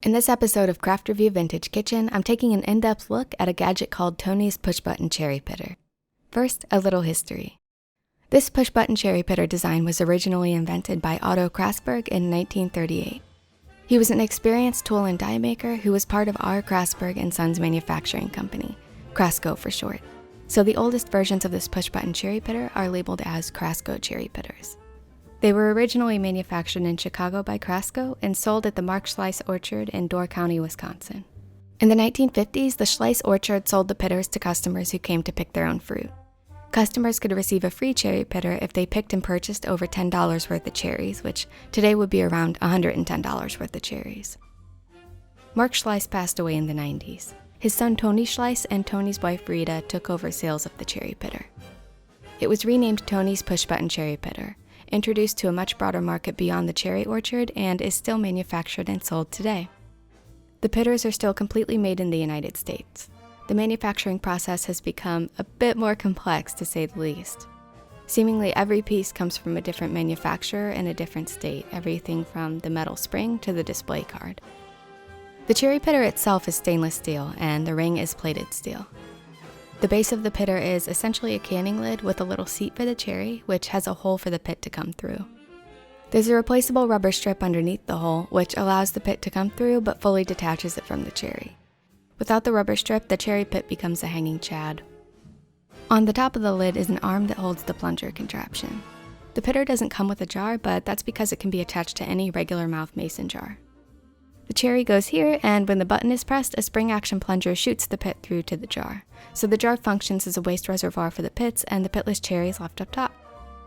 In this episode of Craft Revue Vintage Kitchen, I'm taking an in-depth look at a gadget called Tony's push-button cherry pitter. First, a little history. This push-button cherry pitter design was originally invented by Otto Krasberg in 1938. He was an experienced tool and die maker who was part of R. Krasberg & Sons manufacturing company, Krasco for short. So the oldest versions of this push-button cherry pitter are labeled as Krasco cherry pitters. They were originally manufactured in Chicago by Krasco and sold at the Schlise orchard in Door County, Wisconsin. In the 1950s, the Schlise orchard sold the pitters to customers who came to pick their own fruit. Customers could receive a free cherry pitter if they picked and purchased over $10 worth of cherries, which today would be around $110 worth of cherries. Mark Schlise passed away in the 90s. His son Tony Schlise and Tony's wife Rita took over sales of the cherry pitter. It was renamed Tony's push-button cherry pitter, introduced to a much broader market beyond the cherry orchard, and is still manufactured and sold today. The pitters are still completely made in the United States. The manufacturing process has become a bit more complex, to say the least. Seemingly every piece comes from a different manufacturer in a different state, everything from the metal spring to the display card. The cherry pitter itself is stainless steel, and the ring is plated steel. The base of the pitter is essentially a canning lid with a little seat for the cherry, which has a hole for the pit to come through. There's a replaceable rubber strip underneath the hole, which allows the pit to come through but fully detaches it from the cherry. Without the rubber strip, the cherry pit becomes a hanging chad. On the top of the lid is an arm that holds the plunger contraption. The pitter doesn't come with a jar, but that's because it can be attached to any regular mouth mason jar. The cherry goes here, and when the button is pressed, a spring-action plunger shoots the pit through to the jar. So the jar functions as a waste reservoir for the pits, and the pitless cherries left up top.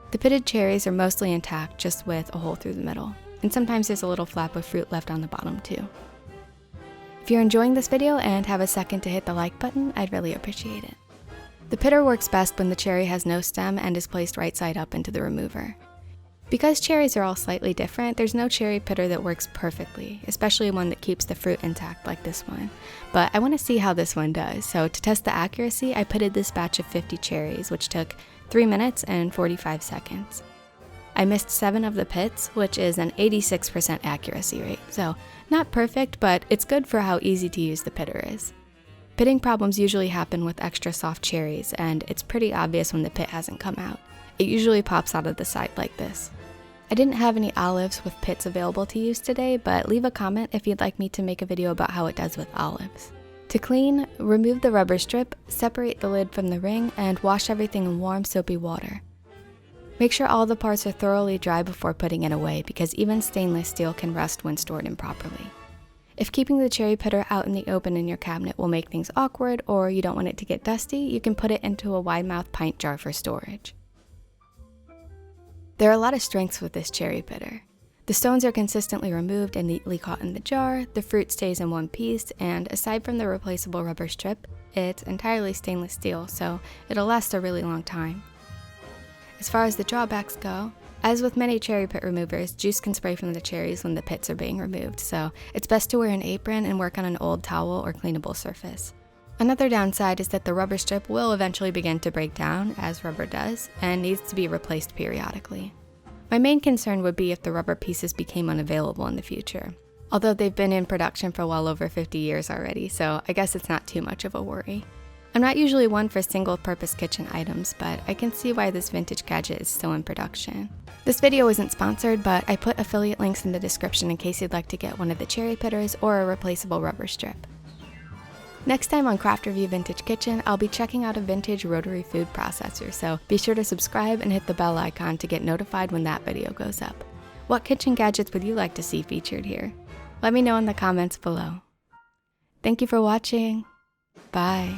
The pitted cherries are mostly intact, just with a hole through the middle. And sometimes there's a little flap of fruit left on the bottom too. If you're enjoying this video and have a second to hit the like button, I'd really appreciate it. The pitter works best when the cherry has no stem and is placed right side up into the remover. Because cherries are all slightly different, there's no cherry pitter that works perfectly, especially one that keeps the fruit intact like this one. But I want to see how this one does, so to test the accuracy, I pitted this batch of 50 cherries, which took 3 minutes and 45 seconds. I missed 7 of the pits, which is an 86% accuracy rate, so not perfect, but it's good for how easy to use the pitter is. Pitting problems usually happen with extra soft cherries, and it's pretty obvious when the pit hasn't come out. It usually pops out of the side like this. I didn't have any olives with pits available to use today, but leave a comment if you'd like me to make a video about how it does with olives. To clean, remove the rubber strip, separate the lid from the ring, and wash everything in warm, soapy water. Make sure all the parts are thoroughly dry before putting it away, because even stainless steel can rust when stored improperly. If keeping the cherry pitter out in the open in your cabinet will make things awkward, or you don't want it to get dusty, you can put it into a wide-mouth pint jar for storage. There are a lot of strengths with this cherry pitter. The stones are consistently removed and neatly caught in the jar, the fruit stays in one piece, and aside from the replaceable rubber strip, it's entirely stainless steel, so it'll last a really long time. As far as the drawbacks go, as with many cherry pit removers, juice can spray from the cherries when the pits are being removed, so it's best to wear an apron and work on an old towel or cleanable surface. Another downside is that the rubber strip will eventually begin to break down, as rubber does, and needs to be replaced periodically. My main concern would be if the rubber pieces became unavailable in the future, although they've been in production for well over 50 years already, so I guess it's not too much of a worry. I'm not usually one for single-purpose kitchen items, but I can see why this vintage gadget is still in production. This video isn't sponsored, but I put affiliate links in the description in case you'd like to get one of the cherry pitters or a replaceable rubber strip. Next time on Craft Revue Vintage Kitchen, I'll be checking out a vintage rotary food processor, so be sure to subscribe and hit the bell icon to get notified when that video goes up. What kitchen gadgets would you like to see featured here? Let me know in the comments below. Thank you for watching. Bye.